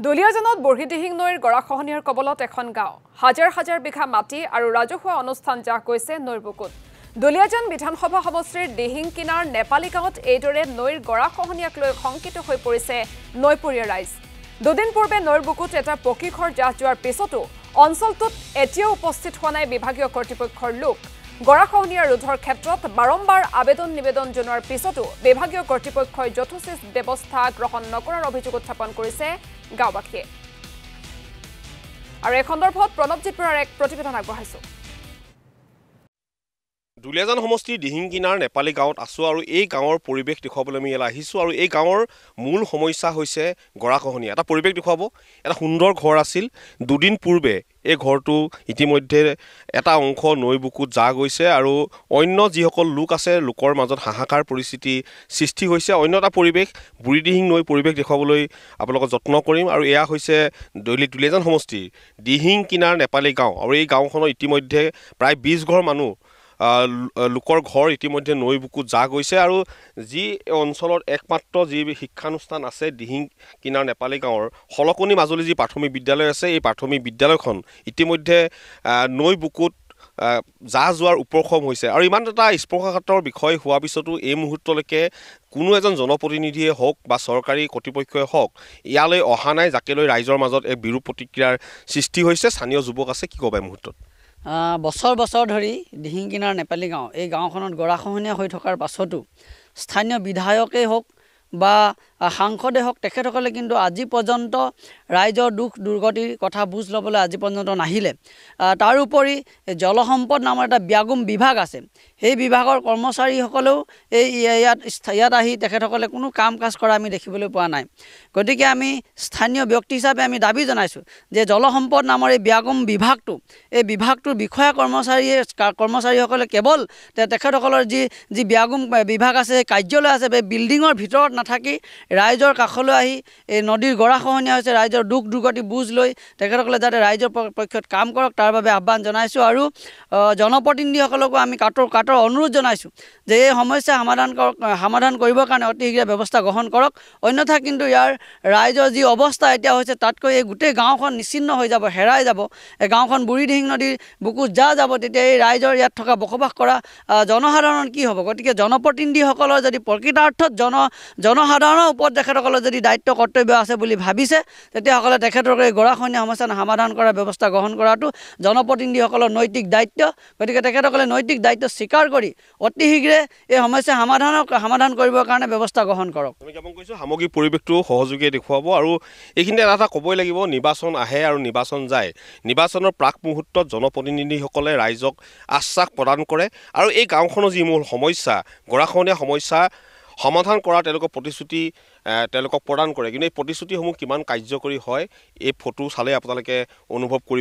দুলিয়াজানত বৰহিদিহিং নৈৰ গৰাখহনীয়াৰ কবলত এখন গাঁও হাজাৰ হাজাৰ বিঘা মাটি আৰু ৰাজহুৱা অনুষ্ঠান জাহ গৈছে নৈৰ বুকুত দুলিয়াজান বিধানসভা সমষ্টিৰ দিহিং কিনাৰ নেপালী গাঁৱত এইদৰে নৈৰ গৰাখহনীয়াক লৈ শংকিত হৈ পৰিছে নৈপৰীয়া ৰাইজ দুদিন পূৰ্বে নৈৰ বুকুত এটা পকী ঘৰ জাহ যোৱাৰ পিছতো অঞ্চলটোত এতিয়াও উপস্থিত হোৱা নাই বিভাগীয় কৰ্তৃপক্ষৰ লোক গৰাখহনীয়া ৰোধৰ ক্ষেত্ৰত বাৰম্বাৰ আবেদন নিবেদন জনোৱাৰ পিছতো বিভাগীয় কৰ্তৃপক্ষই যথোচিত ব্যৱস্থা গ্ৰহণ নকৰাৰ অভিযোগ উত্থাপন কৰিছে গাঁওবাসীয়ে আৰু এই সন্দৰ্ভত প্ৰণৱজিৎ বৰাৰ এক প্ৰতিবেদন আগবঢ়াইছো দুলিয়াজান সমষ্টিৰ দিহিং কিনাৰ নেপালী গাঁৱত আছো আৰু এই গাঁৱৰ পৰিৱেশ দেখুৱাবলৈ আমি ইয়ালৈ আহিছো আৰু এই গাঁৱৰ মূল সমস্যা হৈছে গৰাখহনীয়া এটা পৰিৱেশ দেখুৱাব এটা সুন্দৰ ঘৰ আছিল দুদিন পূৰ্বে এই ঘৰটো ইতিমধ্যে এটা অংশ নৈ বুকুত যা গৈছে আৰু অন্য যিসকল লোক আছে লোকৰ মাজত হাহাকাৰ পৰিস্থিতি সৃষ্টি হৈছে অন্য এটা পৰিৱেশ বুঢ়ীদিহিং নৈ পৰিৱেশ দেখুৱাবলৈ আপোনালোকক যত্ন কৰিম আৰু এয়া হৈছে দুলিয়াজান সমষ্টিৰ দিহিং কিনাৰ নেপালী গাঁও আৰু এই গাঁওখনৰ ইতিমধ্যে প্ৰায় 20 ঘৰ মানুহ লোকৰ ঘৰ ইতিমধ্যে নৈ বুকুত যা গৈছে আৰু যি অঞ্চলত একমাত্ৰ যি শিক্ষানুষ্ঠান আছে দিহিং কিনাৰ নেপালী গাঁৱৰ হলকনি মাজুলী যি প্ৰাথমিক বিদ্যালয় আছে এই প্ৰাথমিক বিদ্যালয়খন ইতিমধ্যে নৈ বুকুত যা যোৱাৰ উপক্ৰম হৈছে আৰু ইমান এটা স্পৰ্শকাতৰ বিষয় হোৱাৰ পিছতো এই মুহূৰ্তলৈকে কোনো এজন জনপ্ৰতিনিধিয়ে হওক বা চৰকাৰী কৰ্তৃপক্ষই হওক ইয়ালৈ অহা নাই যাকে লৈ ৰাইজৰ মাজত এক বিৰূপ প্ৰতিক্ৰিয়াৰ সৃষ্টি হৈছে স্থানীয় যুৱক আছে কি ক'বা এই মুহূৰ্তত বছৰ বছৰ ধৰি দিহিং কিনাৰ নেপালী গাঁও এই গাঁওখনত গৰাখহনীয়া হৈ থকাৰ পাছতো স্থানীয় বিধায়কেই হওক বা সাংসদে হওক তেখেতসকলে কিন্তু আজি পৰ্যন্ত ৰাইজৰ দুখ দুৰ্গতিৰ কথা বুজ ল'বলৈ আজি পৰ্যন্ত নাহিলে তাৰোপৰি জলসম্পদ নামৰ এটা ব্যাগুম বিভাগ আছে সেই বিভাগৰ কৰ্মচাৰীসকলেও এই ইয়াত আহি তেখেতসকলে কোনো কাম কাজ কৰা আমি দেখিবলৈ পোৱা নাই গতিকে আমি স্থানীয় ব্যক্তি হিচাপে আমি দাবী জনাইছোঁ যে জলসম্পদ নামৰ এই ব্যাগুম বিভাগটো এই বিভাগটোৰ বিষয়া কৰ্মচাৰীসকলে কেৱল তেখেতসকলৰ যি ব্যাগুম বিভাগ আছে কাৰ্যালয় আছে বিল্ডিঙৰ ভিতৰত নাথাকি ৰাইজৰ কাষলৈ আহি এই নদীৰ গৰাখহনীয়া হৈছে ৰাইজৰ দুখ দুৰ্গতি বুজ লৈ তেখেতসকলে যাতে ৰাইজৰ পক্ষত কাম কৰক তাৰ বাবে আহ্বান জনাইছোঁ আৰু জনপ্ৰতিনিধিসকলকো আমি কাটৰ অনুৰোধ জনাইছোঁ যে এই সমস্যা সমাধান কৰিবৰ কাৰণে অতি শীঘ্ৰে ব্যৱস্থা গ্ৰহণ কৰক অন্যথা কিন্তু ইয়াৰ ৰাইজৰ যি অৱস্থা এতিয়া হৈছে তাতকৈ এই গোটেই গাঁওখন নিশ্চিন্ন হৈ যাব হেৰাই যাব এই গাঁওখন বুঢ়ীদিহিং নদীৰ বুকুত যাব তেতিয়া এই ৰাইজৰ ইয়াত থকা বসবাস কৰা জনসাধাৰণ কি হ'ব গতিকে জনপ্ৰতিনিধিসকলৰ যদি প্ৰকৃতাৰ্থত জনসাধাৰণৰ ওপৰত তেখেতসকলৰ যদি দায়িত্ব কৰ্তব্য আছে বুলি ভাবিছে তেতিয়াহ'লে তেখেতসকলে গৰাখহনীয়া সমস্যা সমাধান কৰাৰ ব্যৱস্থা গ্ৰহণ কৰাটো জনপ্ৰতিনিধিসকলৰ নৈতিক দায়িত্ব গতিকে তেখেতসকলে নৈতিক দায়িত্ব স্বীকাৰ কৰি অতি শীঘ্ৰে এই সমস্যা সমাধান কৰিবৰ কাৰণে ব্যৱস্থা গ্ৰহণ কৰক আমি কেৱল কৈছোঁ সামগ্ৰিক পৰিৱেশটো সহযোগী দেখুৱাব আৰু এইখিনিতে এটা ক'বই লাগিব নিৰ্বাচন আহে আৰু নিৰ্বাচন যায় নিৰ্বাচনৰ প্ৰাক মুহূৰ্তত জনপ্ৰতিনিধিসকলে ৰাইজক আশ্বাস প্ৰদান কৰে আৰু এই গাঁওখনৰ যি মূল সমস্যা গৰাখহনীয়া সমস্যা সমাধান কৰা তেওঁলোকৰ প্ৰতিশ্ৰুতি তেওঁলোকক প্ৰদান কৰে কিন্তু এই প্ৰতিশ্ৰুতিসমূহ কিমান কাৰ্যকৰী হয় এই ফটো চালে আপোনালোকে অনুভৱ কৰিব